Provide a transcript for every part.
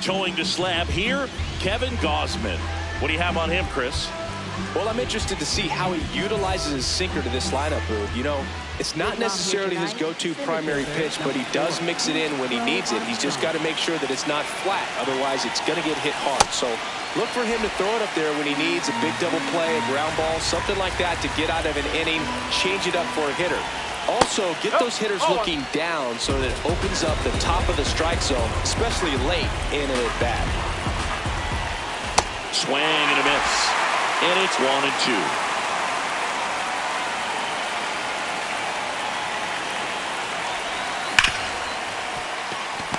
towing the slab here, Kevin Gausman. What do you have on him, Chris? Well, I'm interested to see how he utilizes his sinker to this lineup, Boog. You know, it's not necessarily his go-to primary pitch, but he does mix it in when he needs it. He's just got to make sure that it's not flat. Otherwise, it's going to get hit hard. So look for him to throw it up there when he needs a big double play, a ground ball, something like that to get out of an inning, change it up for a hitter. Also, get those hitters looking down so that it opens up the top of the strike zone, especially late in an at-bat. Swing and a miss. And it's 1-2.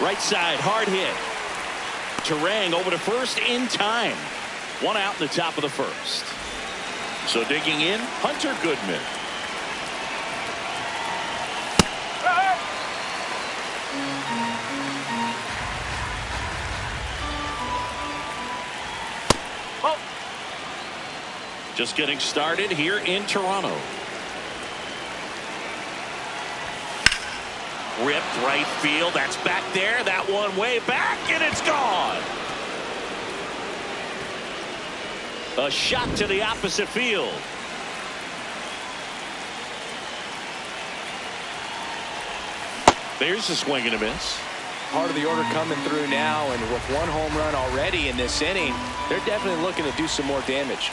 Right side, hard hit. Turang over to first in time. 1 out in the top of the first. So digging in, Hunter Goodman. Just getting started here in Toronto. Ripped right field. That's back there. That one way back, and it's gone. A shot to the opposite field. There's a swing and a miss. Part of the order coming through now, and with 1 home run already in this inning, they're definitely looking to do some more damage.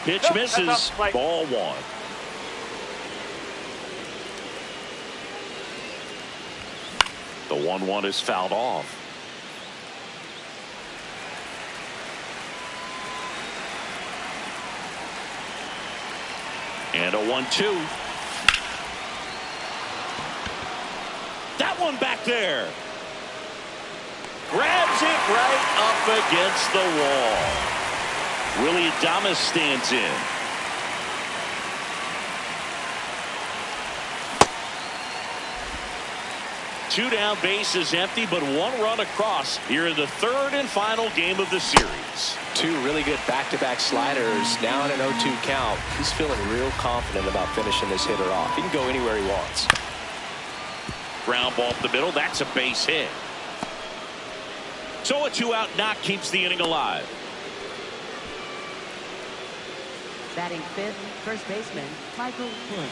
Pitch misses. Ball 1. The 1-1 is fouled off. And a 1-2. That one back there. Grabs it right up against the wall. Willy Adames stands in. Two down, bases empty, but 1 run across here in the 3rd and final game of the series. 2 really good back-to-back sliders. Now in an 0-2 count. He's feeling real confident about finishing this hitter off. He can go anywhere he wants. Ground ball up the middle. That's a base hit. So a 2-out knock keeps the inning alive. Batting 5th, first baseman Michael Wood.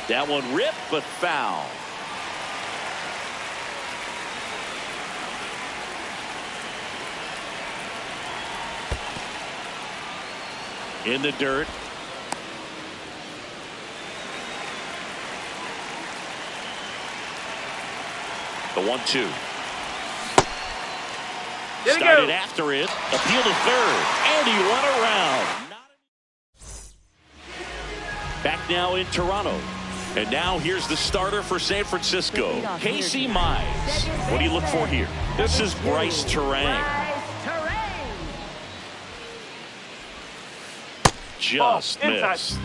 That one ripped, but foul. In the dirt. The 1-2. Started after it. Appeal to third. And he went around. Back now in Toronto. And now here's the starter for San Francisco, Casey Mize. What do you look for here? This is Brice Turang. Just missed.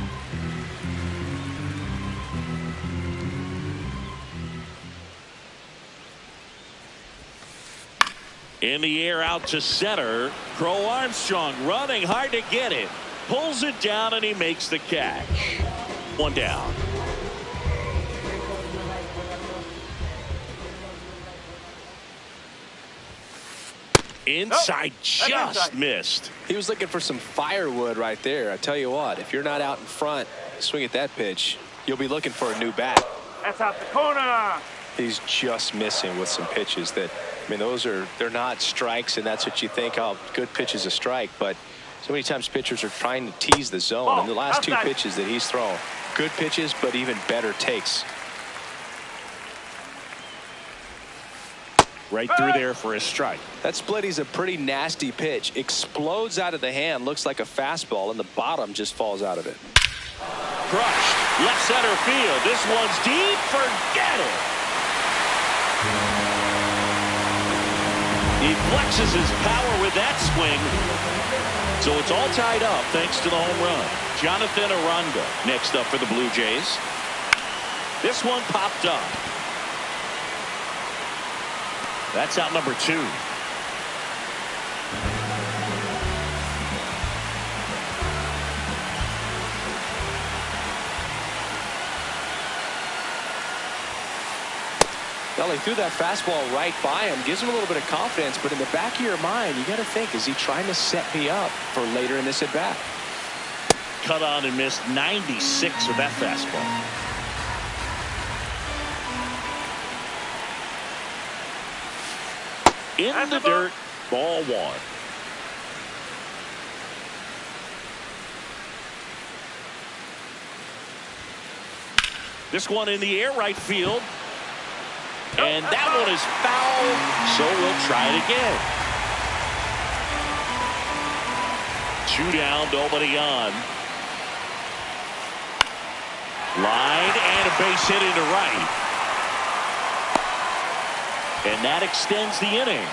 In the air out to center. Crow Armstrong running hard to get it. Pulls it down and he makes the catch. 1 down. Inside, just missed. He was looking for some firewood right there. I tell you what, if you're not out in front, swing at that pitch, you'll be looking for a new bat. That's out the corner. He's just missing with some pitches that, I mean, they're not strikes, and that's what you think, oh, good pitch is a strike, but so many times pitchers are trying to tease the zone, and the last 2 pitches that he's thrown, good pitches, but even better takes. Right through there for a strike. That splitty's a pretty nasty pitch. Explodes out of the hand, looks like a fastball, and the bottom just falls out of it. Crushed. Left center field. This one's deep. Forget it. He flexes his power with that swing. So it's all tied up thanks to the home run. Jonathan Aranda next up for the Blue Jays. This one popped up. That's out number 2. Well, he threw that fastball right by him, gives him a little bit of confidence, but in the back of your mind, you got to think, is he trying to set me up for later in this at bat? Cut on and missed 96 with that fastball. In the dirt, ball one. This one in the air right field. And that one is foul, so we'll try it again. 2 down, nobody on. Line and a base hit into right. And that extends the inning.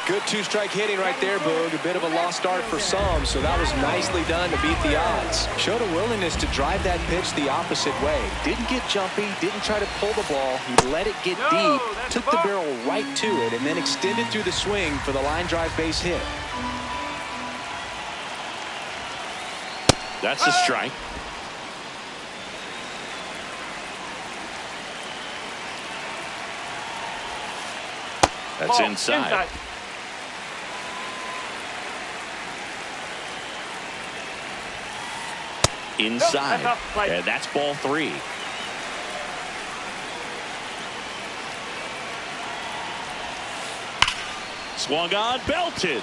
Good 2-strike hitting right there, Boog. A bit of a lost start for some, so that was nicely done to beat the odds. Showed a willingness to drive that pitch the opposite way. Didn't get jumpy, didn't try to pull the ball. He let it get deep, took the barrel right to it, and then extended through the swing for the line drive base hit. That's a strike. That's inside. Inside. And that's ball 3. Swung on, belted.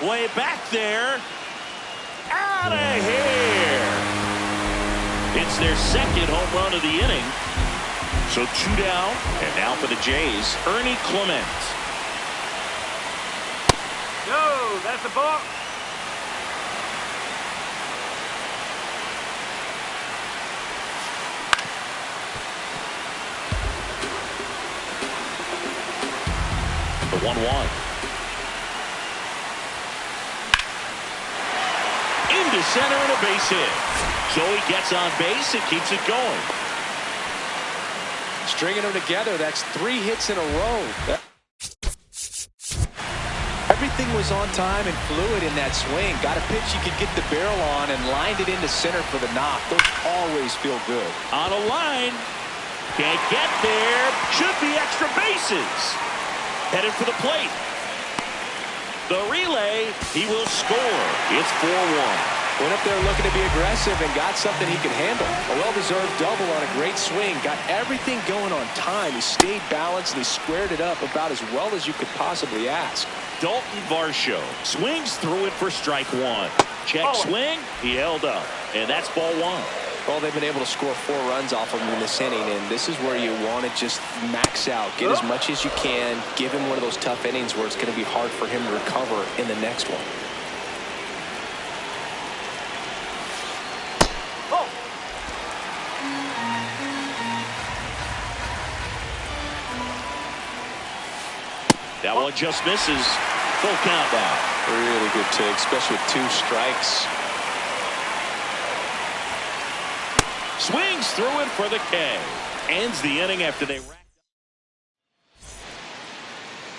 Way back there. Out of here. It's their second home run of the inning. So 2 down, and now for the Jays, Ernie Clement. No, that's a ball. The 1-1. Into center and a base hit. So he gets on base and keeps it going. Stringing them together, that's 3 hits in a row. Everything was on time and fluid in that swing. Got a pitch you could get the barrel on and lined it into center for the knock. Those always feel good. On a line. Can't get there. Should be extra bases. Headed for the plate. The relay. He will score. It's 4-1. Went up there looking to be aggressive and got something he could handle. A well-deserved double on a great swing. Got everything going on time. He stayed balanced and he squared it up about as well as you could possibly ask. Dalton Varsho swings through it for strike 1. Check swing. He held up. And that's ball 1. Well, they've been able to score 4 runs off of him in this inning, and this is where you want to just max out. Get as much as you can. Give him one of those tough innings where it's going to be hard for him to recover in the next one. That one just misses. Full count now. Really good take, especially with 2 strikes. Swings through it for the K. Ends the inning after they racked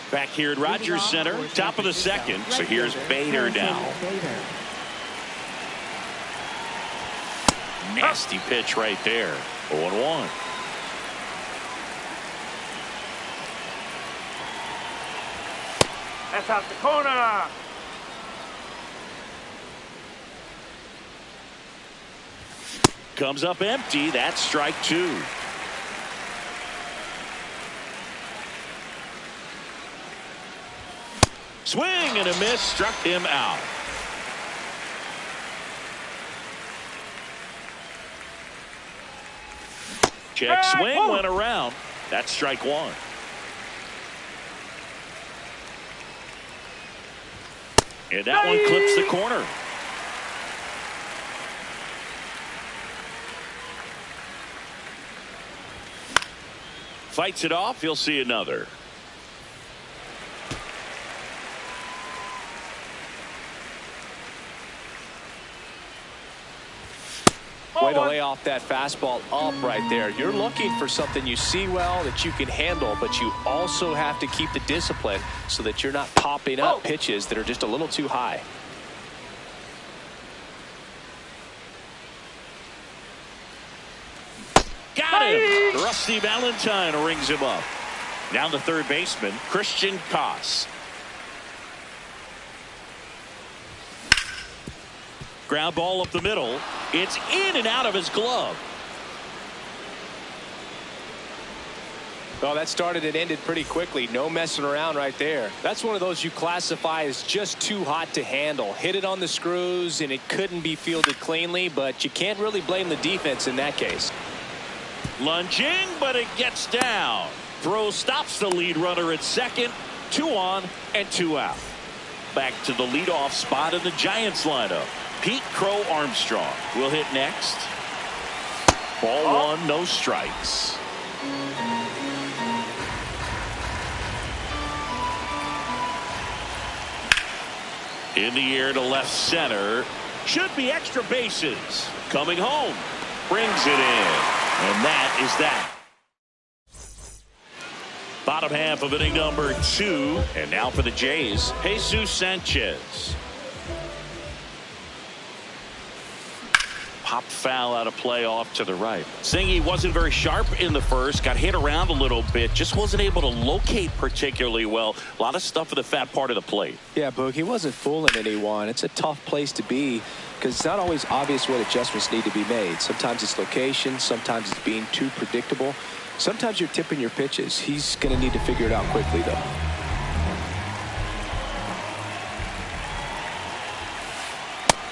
up. Back here at Rogers Center, top of the second. So here's Bader now. Nasty pitch right there. 0-1. That's out the corner. Comes up empty. That's strike 2. Swing and a miss. Struck him out. Check swing. Went around. That's strike 1. And that one clips the corner. Fights it off. He'll see another. Way to lay off that fastball up right there. You're looking for something you see well that you can handle, but you also have to keep the discipline so that you're not popping up pitches that are just a little too high. Got him. Dusty Valentine rings him up. Now the third baseman, Christian Koss. Ground ball up the middle. It's in and out of his glove. Well, that started and ended pretty quickly. No messing around right there. That's one of those you classify as just too hot to handle. Hit it on the screws, and it couldn't be fielded cleanly, but you can't really blame the defense in that case. Lunging, but it gets down. Throw stops the lead runner at second. 2 on and 2 out. Back to the leadoff spot in the Giants lineup. Pete Crow Armstrong will hit next. Ball 1, no strikes. In the air to left center. Should be extra bases. Coming home. Brings it in. And that is that. Bottom half of inning number 2. And now for the Jays, Jesus Sanchez. Pop foul out of play off to the right. Singy wasn't very sharp in the first. Got hit around a little bit. Just wasn't able to locate particularly well. A lot of stuff at the fat part of the plate. Yeah, Boog, he wasn't fooling anyone. It's a tough place to be because it's not always obvious what adjustments need to be made. Sometimes it's location. Sometimes it's being too predictable. Sometimes you're tipping your pitches. He's going to need to figure it out quickly, though.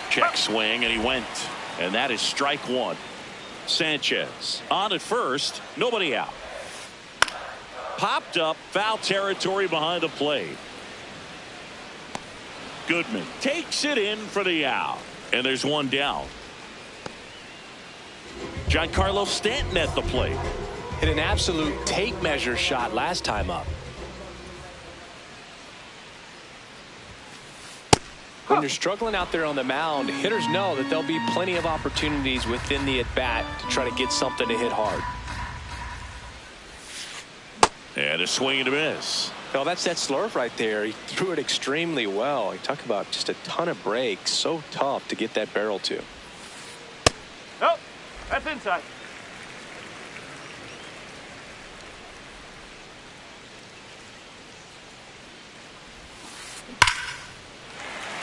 Check swing, and he went. And that is strike 1. Sanchez on at first. Nobody out. Popped up. Foul territory behind the plate. Goodman takes it in for the out. And there's 1 down. Giancarlo Stanton at the plate. Hit an absolute tape measure shot last time up. When you're struggling out there on the mound, hitters know that there'll be plenty of opportunities within the at-bat to try to get something to hit hard. And a swing and a miss. Well, that's that slurve right there. He threw it extremely well. You talk about just a ton of breaks. So tough to get that barrel to. Nope, that's inside.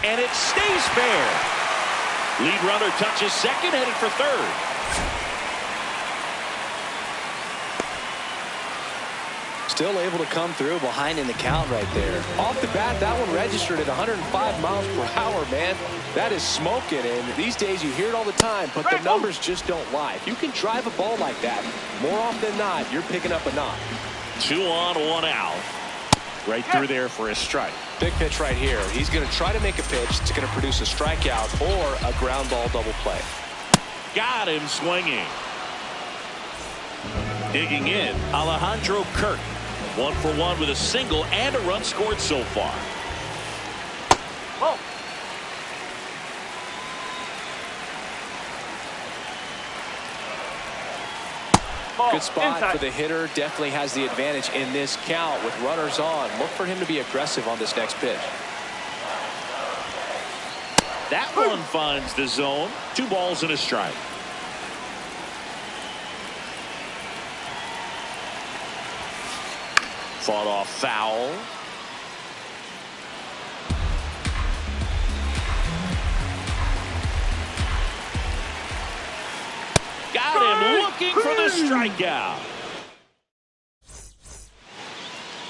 And it stays fair. Lead runner touches second, headed for third. Still able to come through behind in the count right there. Off the bat, that one registered at 105 miles per hour, man. That is smoking, and these days you hear it all the time, but the numbers just don't lie. If you can drive a ball like that, more often than not, you're picking up a knock. 2 on, 1 out. Right through there for a strike. Big pitch right here. He's going to try to make a pitch that's going to produce a strikeout or a ground ball double play. Got him swinging. Digging in, Alejandro Kirk. 1 for 1 with a single and a run scored so far. Whoa. Good spot inside. For the hitter. Definitely has the advantage in this count with runners on. Look for him to be aggressive on this next pitch. That one finds the zone. 2 balls and a strike. Fought off foul. Got him looking for the strikeout.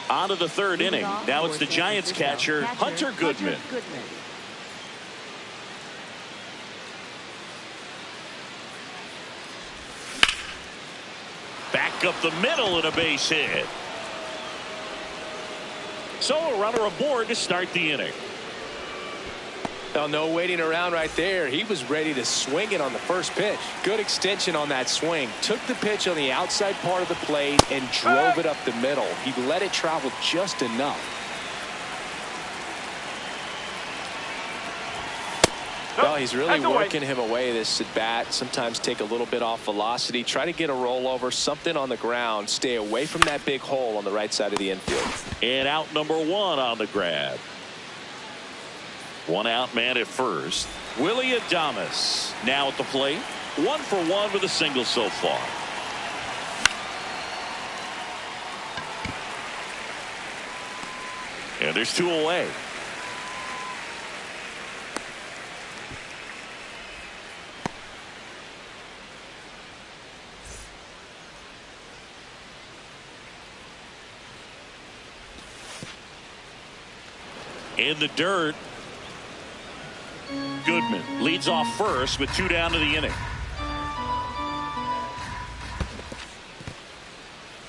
On to the third inning. Now it's the Giants catcher, Hunter Goodman. Back up the middle and a base hit. So a runner aboard to start the inning. Well, no waiting around right there. He was ready to swing it on the first pitch. Good extension on that swing. Took the pitch on the outside part of the plate and drove it up the middle. He let it travel just enough. Well, he's really working him away this at bat. Sometimes take a little bit off velocity. Try to get a rollover, something on the ground. Stay away from that big hole on the right side of the infield. And out number 1 on the grab. 1 out man at first. Willy Adames now at the plate. 1 for 1 with a single so far. And there's 2 away. In the dirt, Goodman leads off first with 2 down to the inning.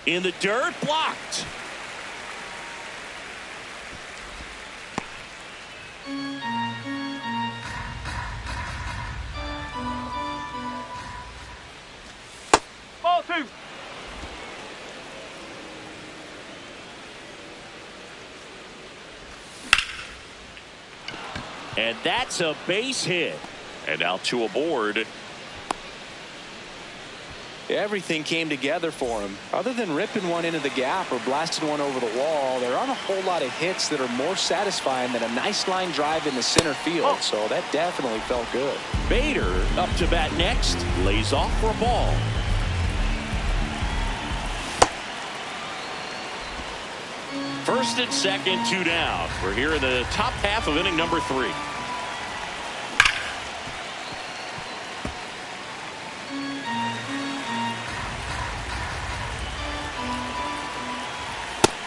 In the dirt, blocked. Ball 2. And that's a base hit. And now 2 aboard. Everything came together for him. Other than ripping one into the gap or blasting one over the wall, there aren't a whole lot of hits that are more satisfying than a nice line drive in the center field. So that definitely felt good. Bader up to bat next. Lays off for a ball. First and second, 2 down. We're here in the top half of inning number 3.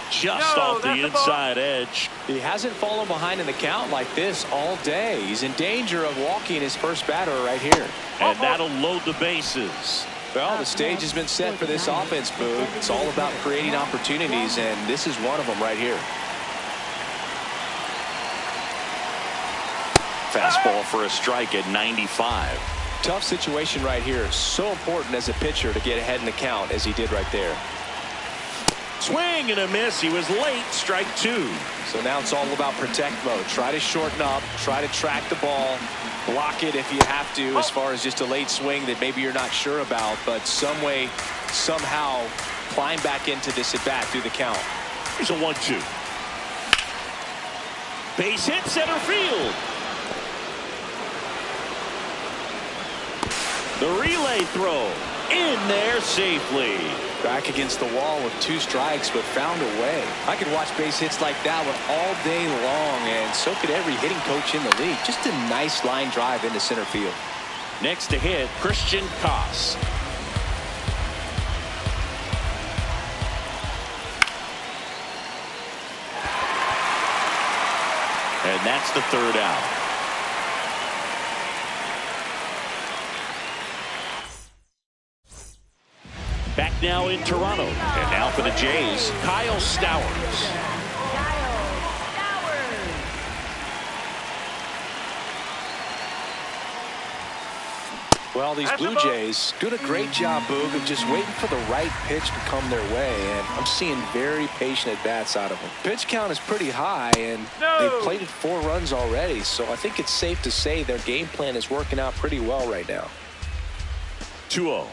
Just off the inside edge. He hasn't fallen behind in the count like this all day. He's in danger of walking his first batter right here. And that'll load the bases. Well, the stage has been set for this offense, Boog. It's all about creating opportunities, and this is one of them right here. Fastball for a strike at 95. Tough situation right here. So important as a pitcher to get ahead in the count as he did right there. Swing and a miss. He was late. Strike 2. So now it's all about protect mode. Try to shorten up. Try to track the ball. Block it if you have to, as far as just a late swing that maybe you're not sure about. But some way, somehow, climb back into this at bat through the count. Here's a 1-2. Base hit, center field. The relay throw in there safely. Back against the wall with 2 strikes, but found a way. I could watch base hits like that one all day long, and so could every hitting coach in the league. Just a nice line drive into center field. Next to hit, Christian Koss. And that's the 3rd out. Back now in Toronto. And now for the Jays, Kyle Stowers. Well, these Blue Jays doing a great job, Boog, of just waiting for the right pitch to come their way, and I'm seeing very patient at-bats out of them. Pitch count is pretty high, and they've plated 4 runs already, so I think it's safe to say their game plan is working out pretty well right now. 2-0.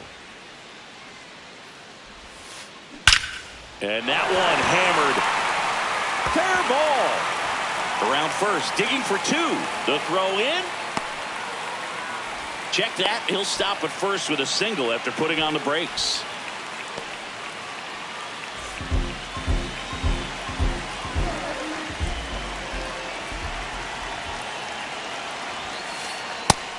And that one hammered. Fair ball. Around first, digging for 2. The throw in. Check that. He'll stop at first with a single after putting on the brakes.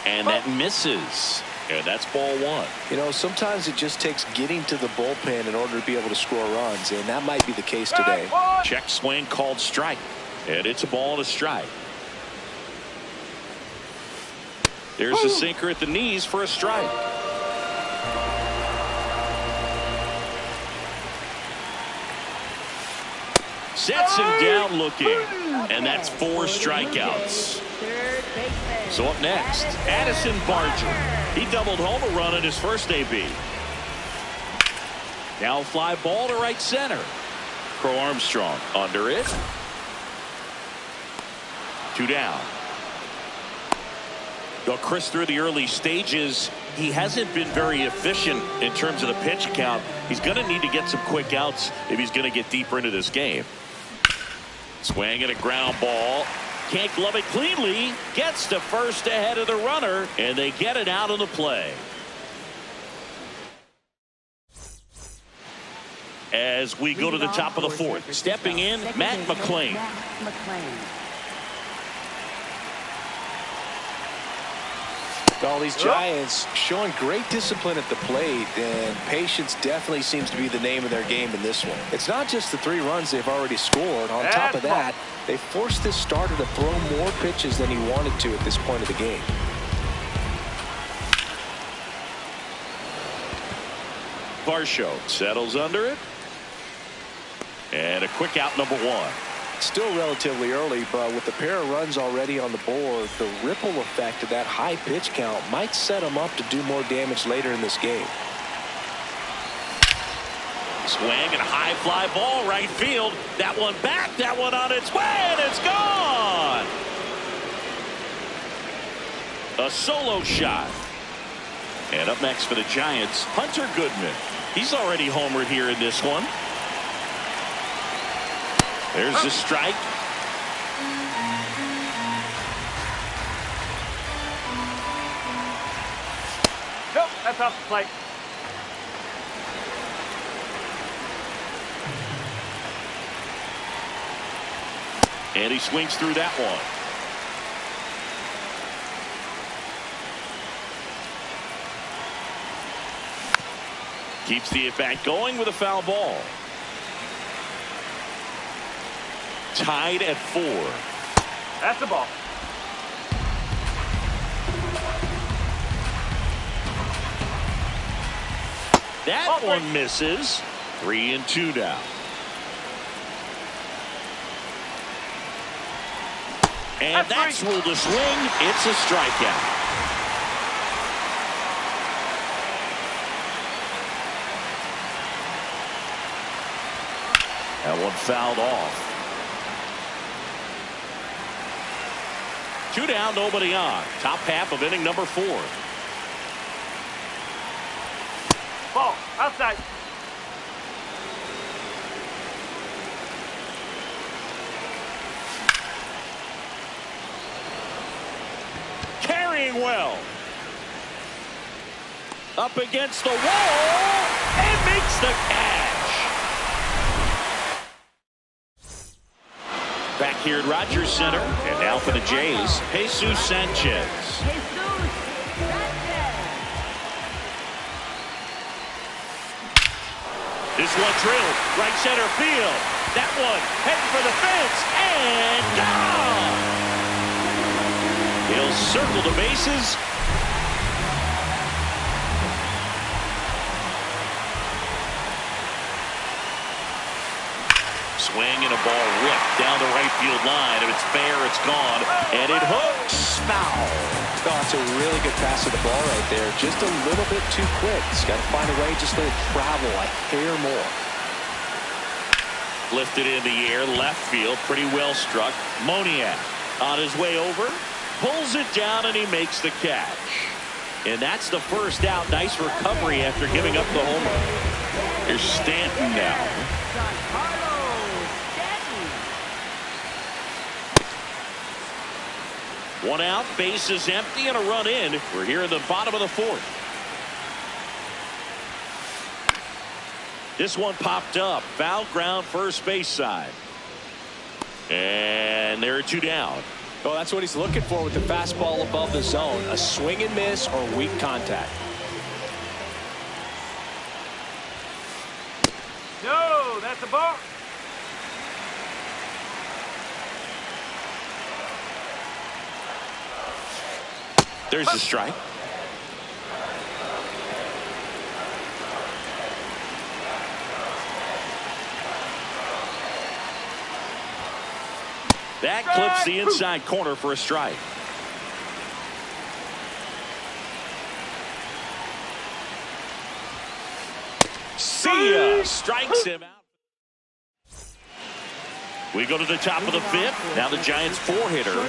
And that misses. And that's ball 1. You know, sometimes it just takes getting to the bullpen in order to be able to score runs, and that might be the case today. Check swing called strike. And it's a ball and a strike. There's a sinker at the knees for a strike. Sets him down looking. And that's 4 strikeouts. So up next, Addison Barger. He doubled home a run in his first AB. Now fly ball to right center. Crow Armstrong under it. 2 down. Well, Chris, through the early stages, he hasn't been very efficient in terms of the pitch count. He's going to need to get some quick outs if he's going to get deeper into this game. Swing and a ground ball. Can't glove it cleanly. Gets to first ahead of the runner, and they get it out of the play. as we go to the top of the fourth. Stepping in, Matt McLain. Matt McLain. All these Giants showing great discipline at the plate, and patience definitely seems to be the name of their game in this one. It's not just the 3 runs they've already scored. On top of that, they forced this starter to throw more pitches than he wanted to at this point of the game. Varsho settles under it. And a quick out, number 1. Still relatively early, but with a pair of runs already on the board, the ripple effect of that high pitch count might set him up to do more damage later in this game. Swing and high fly ball right field. That one back, that one on its way, and it's gone. A solo shot. And up next for the Giants, Hunter Goodman. He's already homered here in this one. There's the strike. Nope, that's off the plate. And he swings through that one. Keeps the at-bat going with a foul ball. Tied at 4. That's the ball. That one misses. 3-2 now. And that's ruled a swing. It's a strikeout. That one fouled off. 2 down, nobody on. Top half of inning number 4. Ball, outside. Carrying well. Up against the wall and makes the catch. Back here at Rogers Center, and now for the Jays, Jesus Sanchez. This one drilled right center field. That one heading for the fence and gone. He'll circle the bases. Swing and a ball ripped down the right field line. If it's fair, it's gone. And it hooks foul. Oh, it's a really good pass of the ball right there. Just a little bit too quick. He's got to find a way, just let it travel a hair more. Lifted in the air, left field, pretty well struck. Moniak on his way over, pulls it down, and he makes the catch. And that's the first out. Nice recovery after giving up the homer. Here's Stanton now. One out, base is empty, and a run in. We're here in the bottom of the 4th. This one popped up. Foul ground, first base side. And there are 2 down. Well, that's what he's looking for with the fastball above the zone. A swing and miss or weak contact. No, that's a ball. There's the strike. That clips the inside corner for a strike. See ya. Strikes him out. We go to the top of the 5th. Now the Giants 4-hitter.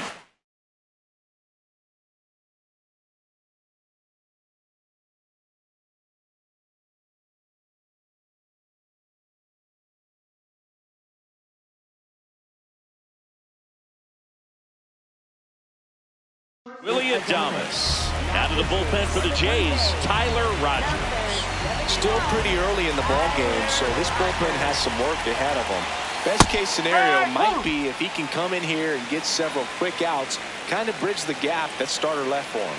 Willy Adames. Out of the bullpen for the Jays, Tyler Rogers. Still pretty early in the ball game, so this bullpen has some work ahead of them. Best case scenario might be if he can come in here and get several quick outs, kind of bridge the gap that starter left for him.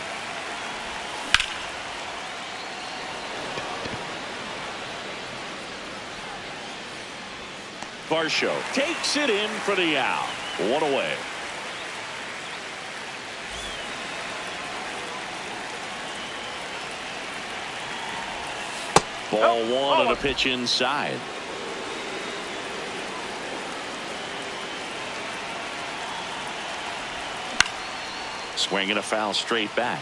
Varsho takes it in for the out. One away. Ball one and a pitch inside. Swing and a foul straight back.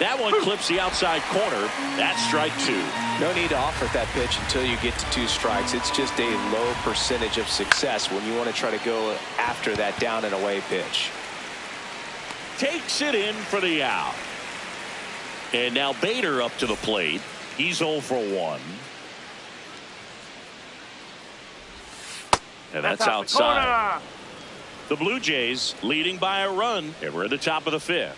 That one clips the outside corner. That's strike two. No need to offer that pitch until you get to 2 strikes. It's just a low percentage of success when you want to try to go after that down and away pitch. Takes it in for the out. And now Bader up to the plate. He's 0 for 1. And that's outside. The Blue Jays leading by a run. And we're at the top of the 5th.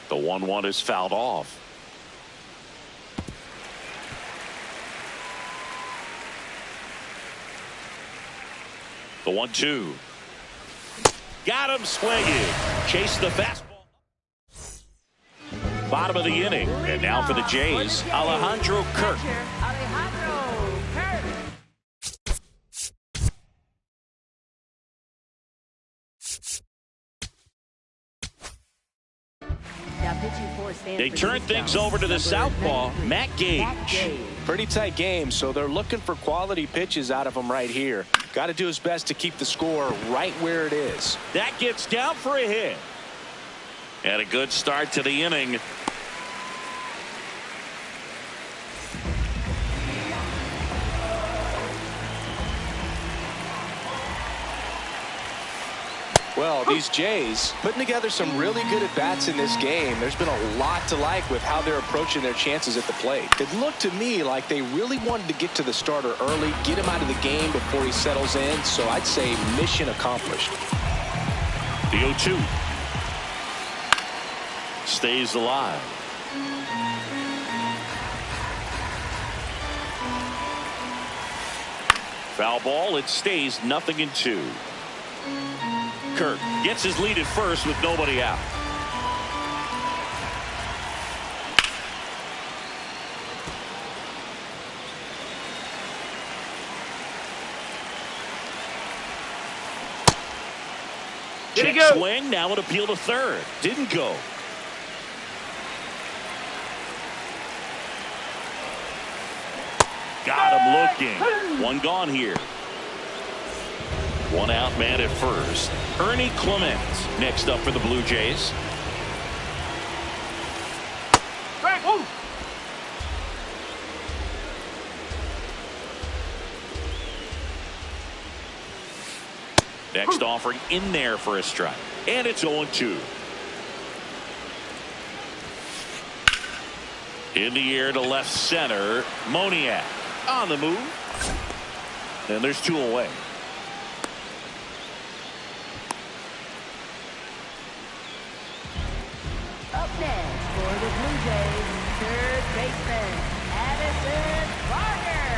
The 1-1 is fouled off. The 1-2. Got him swinging. Chase the fastball. Bottom of the inning. And now for the Jays, Alejandro Kirk. Alejandro Kirk. Now pitching for Stanford. They turn things over to the southpaw, Matt Gage. Pretty tight game, so they're looking for quality pitches out of him right here. Got to do his best to keep the score right where it is. That gets down for a hit. And a good start to the inning. Well, these Jays putting together some really good at-bats in this game. There's been a lot to like with how they're approaching their chances at the plate. It looked to me like they really wanted to get to the starter early, get him out of the game before he settles in. So I'd say mission accomplished. The 0-2 stays alive. Foul ball. It stays 0-2. Kirk gets his lead at first with nobody out. Check swing. Now an appeal to third. Didn't go. Got him looking. One gone here. One out man at first. Ernie Clement next up for the Blue Jays. Next offering in there for a strike. And it's 0-2. In the air to left center. Moniak on the move. And there's 2 away. Up next for the Blue Jays, third baseman, Addison Barger.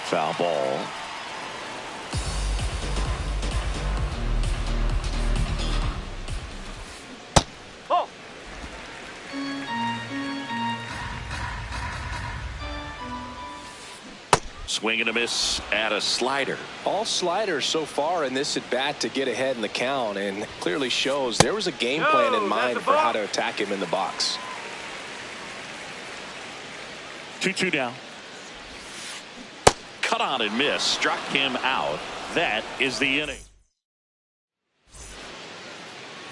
Foul ball. Oh. Swing and a miss at a slider. All sliders so far in this at bat to get ahead in the count, and clearly shows there was a game plan in mind for how to attack him in the box. 2-2 down. Cut on and miss. Struck him out. That is the inning.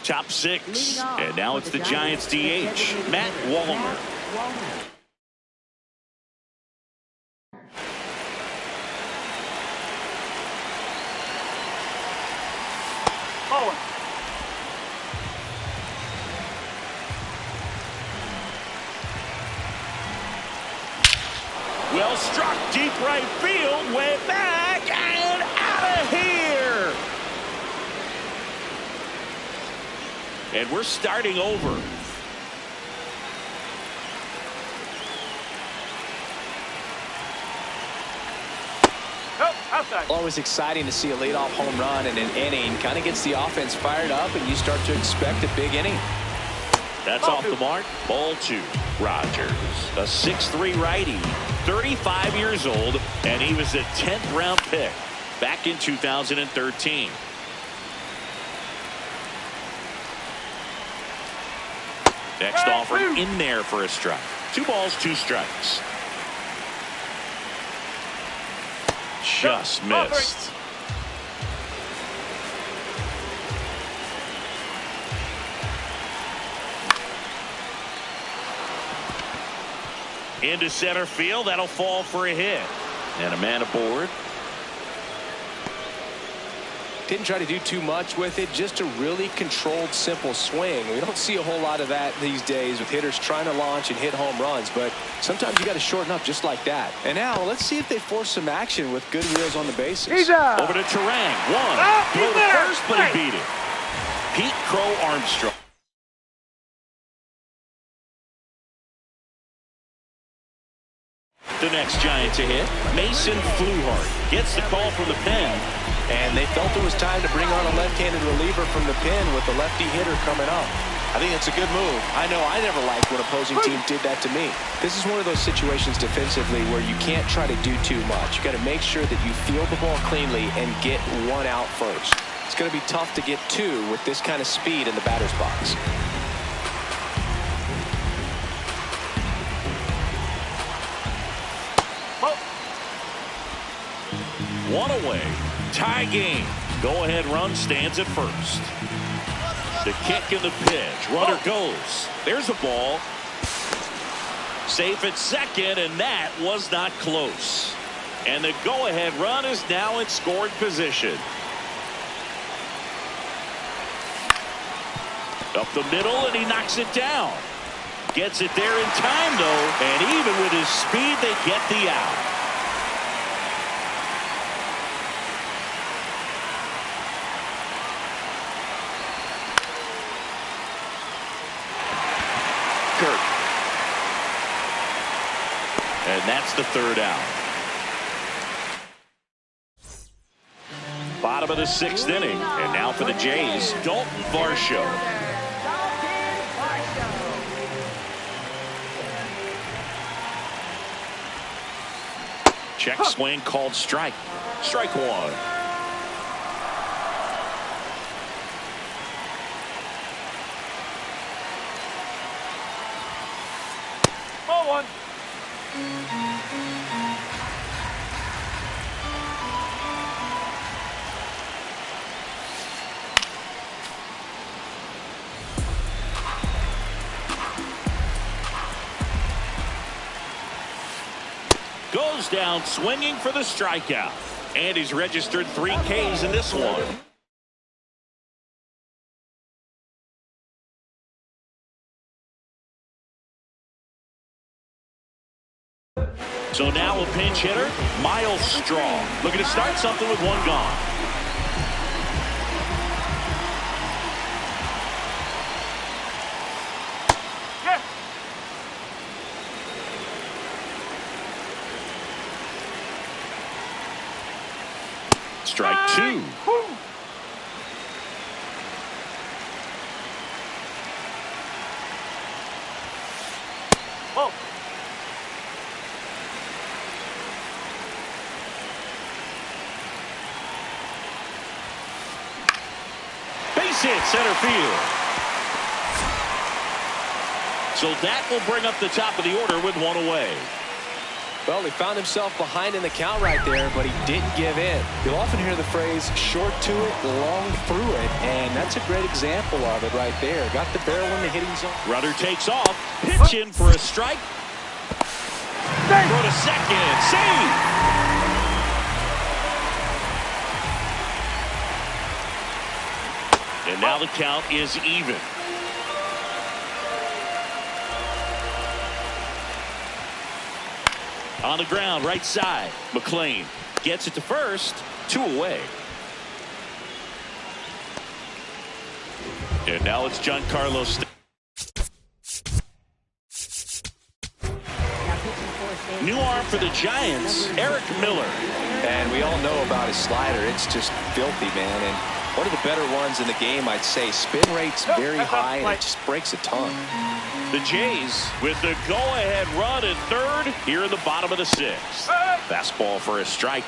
Top 6. And now it's the Giants DH, Matt Wallner. Deep right field, way back, and out of here. And we're starting over. Nope, outside. Always exciting to see a leadoff home run in an inning. Kind of gets the offense fired up, and you start to expect a big inning. That's off the mark. Ball 2. Rogers, a 6'3" righty, 35 years old, and he was a 10th round pick back in 2013. Next offer in there for a strike. 2 balls, 2 strikes. Just missed. Into center field. That'll fall for a hit. And a man aboard. Didn't try to do too much with it. Just a really controlled, simple swing. We don't see a whole lot of that these days with hitters trying to launch and hit home runs. But sometimes you got to shorten up just like that. And now let's see if they force some action with good wheels on the bases. He's out. Over to Turang. One. Oh, Throw he's to there. first, but he beat it. Pete Crow Armstrong. The next Giant to hit, Mason Fluhardt, gets the call from the pen. And they felt it was time to bring on a left-handed reliever from the pen with the lefty hitter coming up. I think it's a good move. I know I never liked when opposing teams did that to me. This is one of those situations defensively where you can't try to do too much. You got to make sure that you field the ball cleanly and get one out first. It's going to be tough to get 2 with this kind of speed in the batter's box. One away. Tie game. Go-ahead run stands at first. The kick and the pitch. Runner goes. There's a ball. Safe at second, and that was not close. And the go-ahead run is now in scoring position. Up the middle, and he knocks it down. Gets it there in time, though, and even with his speed, they get the out. And that's the 3rd out. Bottom of the 6th inning. And now for the Jays, Dalton Varsho. Check swing called strike. Strike 1. Ball 1. Goes down swinging for the strikeout. And he's registered 3 Ks in this one. So now a pinch hitter, Miles Straw. Looking to start something with 1 gone. Yes. Strike 2. Woo. Ball. Base hit center field. So that will bring up the top of the order with 1 away. Well, he found himself behind in the count right there, but he didn't give in. You'll often hear the phrase, short to it, long through it, and that's a great example of it right there. Got the barrel in the hitting zone. Runner takes off, pitch in for a strike. Throw to second, save. And now the count is even. On the ground, right side. McLean gets it to first. 2 away. And now it's Giancarlo Stanton. New arm for the Giants, Eric Miller. And we all know about his slider. It's just filthy, man. And one of the better ones in the game, I'd say. Spin rate's very high, and it just breaks a ton. The Jays with the go-ahead run at third here in the bottom of the 6th. Fastball for a strike.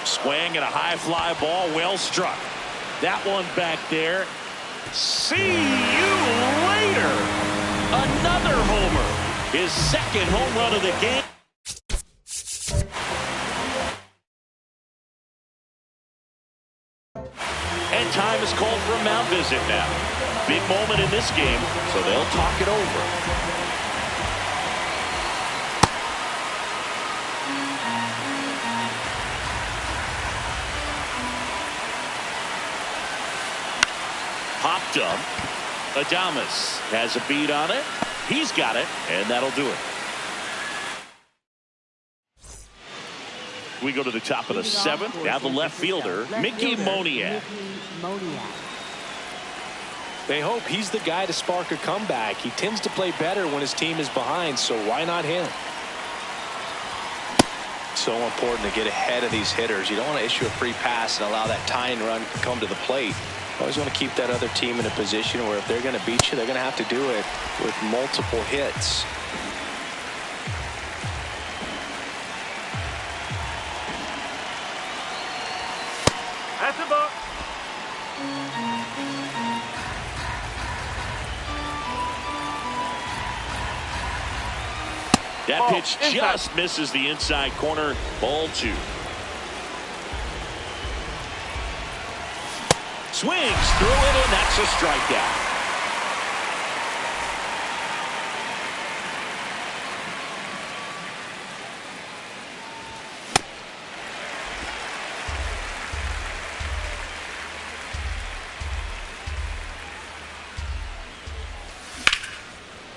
Swing and a high fly ball, well struck. That one back there. See you later. Another homer. His 2nd home run of the game. And time is called for a mound visit now. Big moment in this game, so they'll talk it over. Popped up. Adames has a beat on it. He's got it, and that'll do it. We go to the top of the 7th. Now the left fielder, Mickey Moniak. They hope he's the guy to spark a comeback. He tends to play better when his team is behind, so why not him? So important to get ahead of these hitters. You don't want to issue a free pass and allow that tying run to come to the plate. You always want to keep that other team in a position where if they're going to beat you, they're going to have to do it with multiple hits. That's the ball. That pitch just misses the inside corner. Ball 2. Swings through it, and that's a strikeout.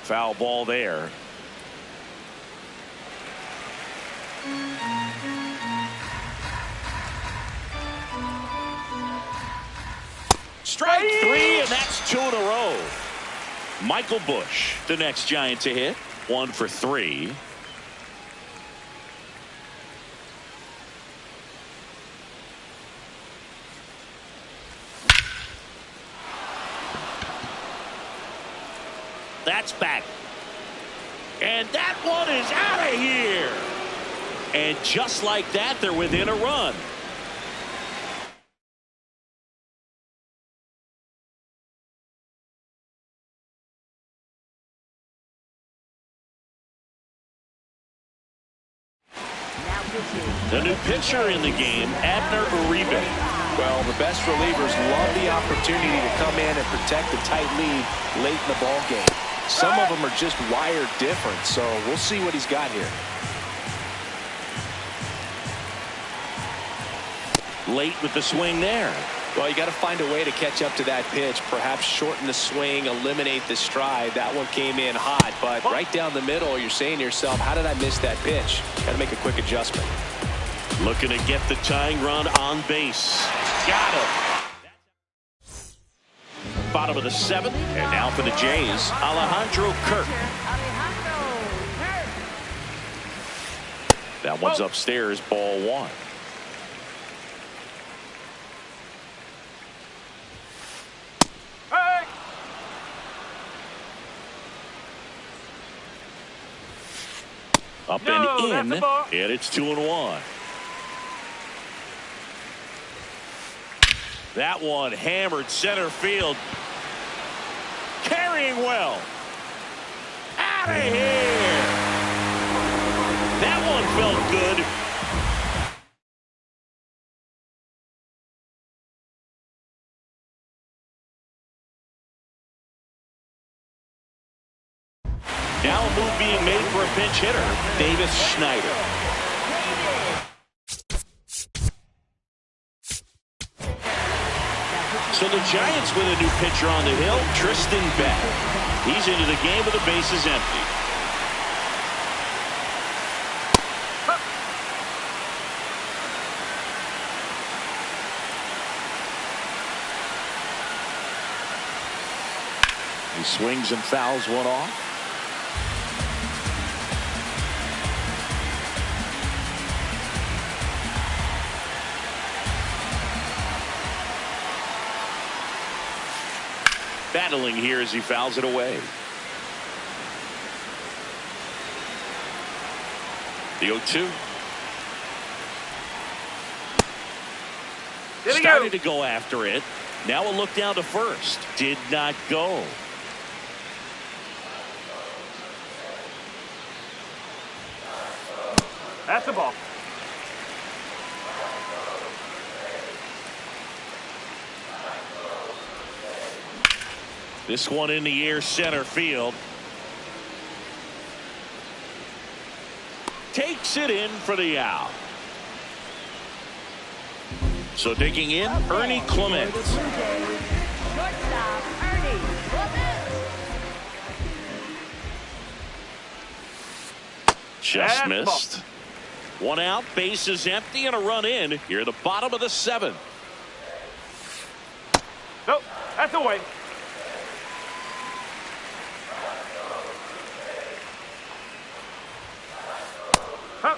Foul ball there. Strike 3, and that's 2 in a row. Michael Busch, the next Giant to hit. 1 for 3. That's back. And that one is out of here. And just like that, they're within a run. The new pitcher in the game, Abner Uribe. Well, the best relievers love the opportunity to come in and protect a tight lead late in the ball game. Some of them are just wired different, so we'll see what he's got here. Late with the swing there. Well, you got to find a way to catch up to that pitch. Perhaps shorten the swing, eliminate the stride. That one came in hot, but right down the middle, you're saying to yourself, how did I miss that pitch? Got to make a quick adjustment. Looking to get the tying run on base. Got it. Bottom of the 7th, and now for the Jays, Alejandro Kirk. That one's upstairs, ball 1. Hey! Up No, and in, that's a ball. and it's 2-1. That one hammered center field. Carrying well. Out of here. That one felt good. Now a move being made for a pinch hitter, Davis Schneider. So the Giants with a new pitcher on the hill, Tristan Beck. He's into the game with the bases empty. He swings and fouls one off. Battling here as he fouls it away. The 0-2. Started to go after it. Now a look down to first. Did not go. That's the ball. This one in the air, center field. Takes it in for the out. So digging in, Ernie Clement. Shortstop, Ernie Clement. Just missed. One out, bases empty, and a run in here at the bottom of the 7th. Nope, that's away. Huh.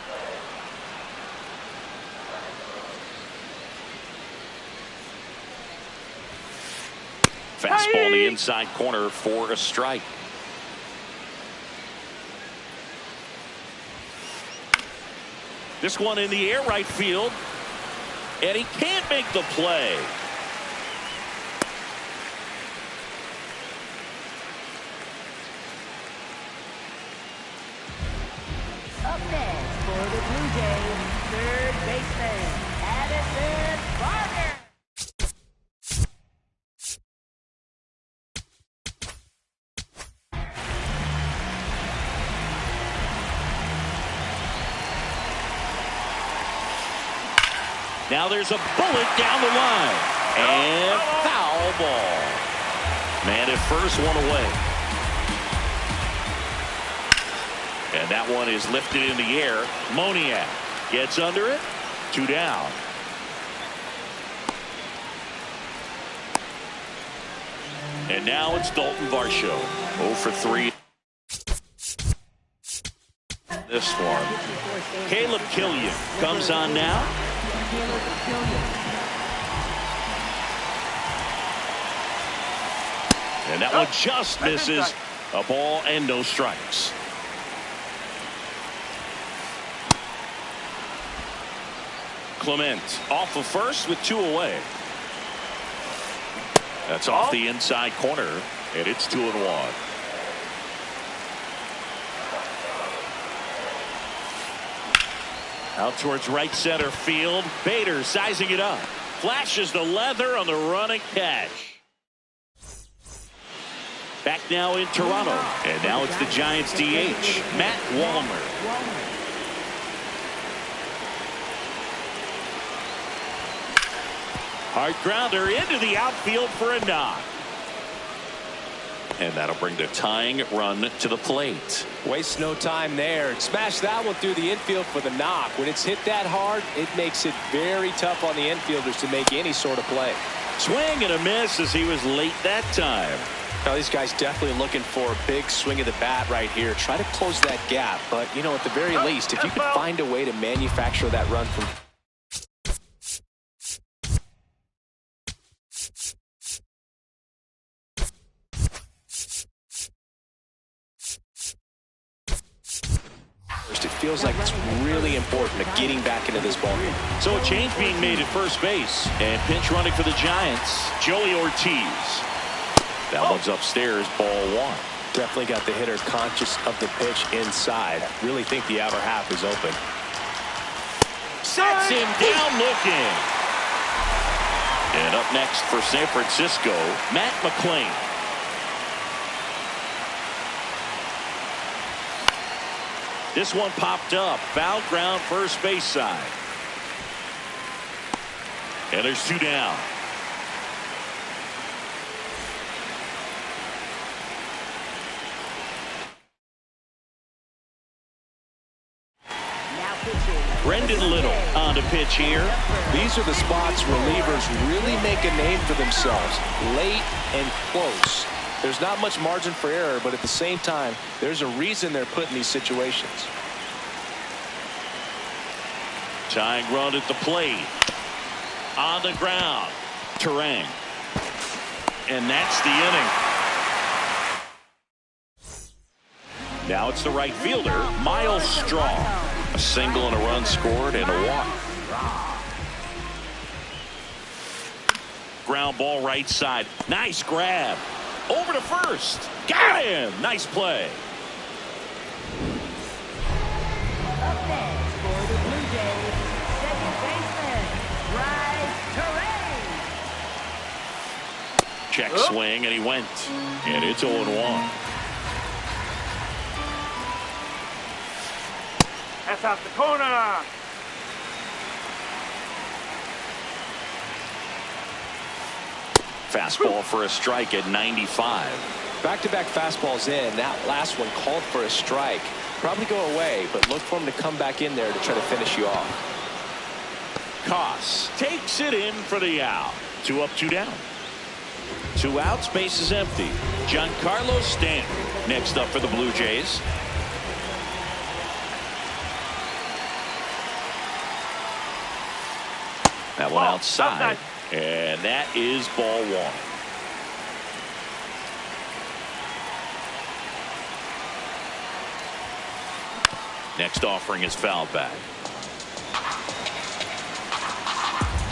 Fastball in the inside corner for a strike. This one in the air, right field. And he can't make the play. Up next for the Blue Jays, third baseman, Addison Barger. Now there's a bullet down the line. And foul ball. Man at first, one away. And that one is lifted in the air. Moniak gets under it. 2 down. And now it's Dalton Varsho. 0 for 3. This one. Caleb Killian comes on now. And that one just misses. A ball and no strikes. Clement off of first with 2 away. That's off the inside corner, and it's 2-1. Out towards right center field. Bader sizing it up. Flashes the leather on the running catch. Back now in Toronto. And now it's the Giants DH, Matt Wallner. Hard grounder into the outfield for a knock. And that'll bring the tying run to the plate. Waste no time there. Smash that one through the infield for the knock. When it's hit that hard, it makes it very tough on the infielders to make any sort of play. Swing and a miss as he was late that time. Now these guys definitely looking for a big swing of the bat right here. Try to close that gap. But, you know, at the very least, if you could find a way to manufacture that run from it feels like it's really important to getting back into this ball game. So a change being made at first base. And pinch running for the Giants, Joey Ortiz. That one's upstairs, ball 1. Definitely got the hitter conscious of the pitch inside. Really think the outer half is open. Sets him down looking. And up next for San Francisco, Matt McLain. This one popped up. Foul ground first base side. And there's 2 down. Brendan Little on to pitch here. These are the spots relievers really make a name for themselves. Late and close. There's not much margin for error, but at the same time, there's a reason they're put in these situations. Tying run at the plate. On the ground. Turang. And that's the inning. Now it's the right fielder, Miles Straw. A single and a run scored and a walk. Ground ball right side. Nice grab. Over to first. Got him. Nice play. Up next for the Blue Jays, second baseman, Bryce Terang. Check swing, and he went. And it's 0-1. That's out the corner. Fastball for a strike at 95. Back-to-back fastballs in. That last one called for a strike. Probably go away, but look for him to come back in there to try to finish you off. Koss takes it in for the out. 2 up, 2 down. 2 outs, base is empty. Giancarlo Stanton next up for the Blue Jays. That one outside. And that is ball 1. Next offering is fouled back.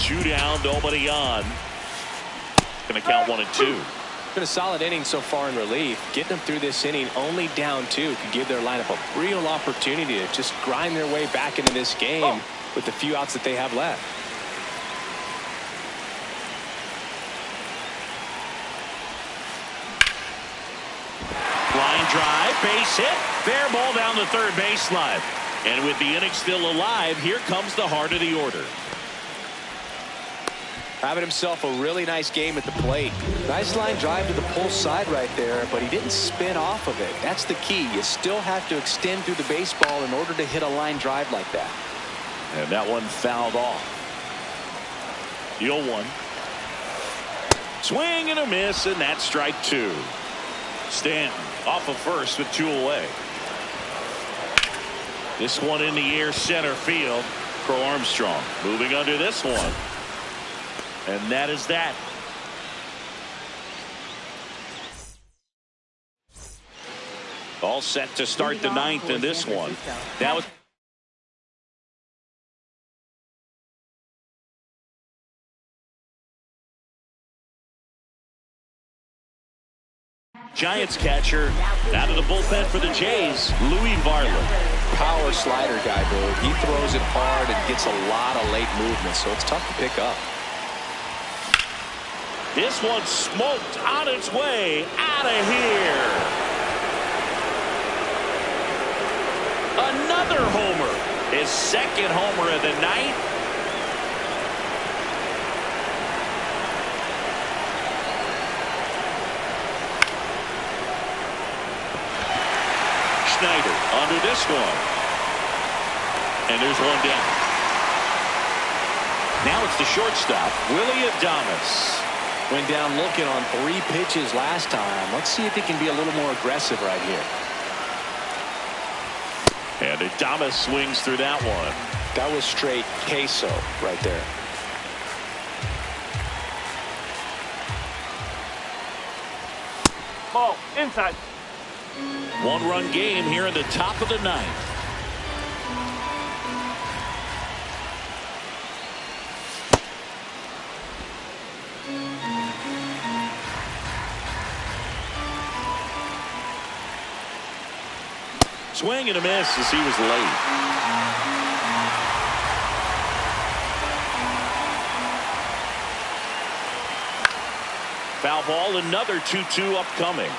2 down, nobody on. Going to count 1 and 2. Been a solid inning so far in relief. Getting them through this inning only down 2 could give their lineup a real opportunity to just grind their way back into this game with the few outs that they have left. Line drive, base hit, fair ball down the third baseline. And with the inning still alive, here comes the heart of the order. Having himself a really nice game at the plate. Nice line drive to the pull side right there, but he didn't spin off of it. That's the key. You still have to extend through the baseball in order to hit a line drive like that. And that one fouled off. The 0-1. Swing and a miss, and that's strike 2. Stanton off of first with 2 away. This one in the air, center field. Crow Armstrong moving under this one. And that is that. All set to start the 9th in this one. Now Giants catcher out of the bullpen for the Jays, Louis Varland. Power slider guy, dude. He throws it hard and gets a lot of late movement, so it's tough to pick up. This one smoked on its way out of here. Another homer. His second homer of the night. Schneider under this one. And there's one down. Now it's the shortstop, Willy Adames. Went down looking on 3 pitches last time. Let's see if he can be a little more aggressive right here. And Adames swings through that one. That was straight queso right there. Ball inside. 1-run game here in the top of the 9th. Swing and a miss as he was late. Foul ball, another 2-2 upcoming.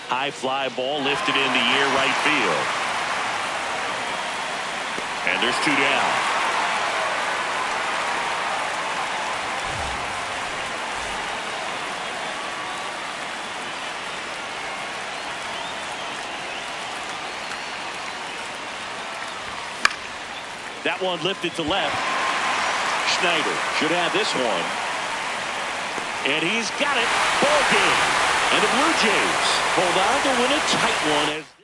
High fly ball lifted in the air right field. And there's 2 down. That one lifted to left. Schneider should have this one. And he's got it. Ball game. And the Blue Jays hold on to win a tight one as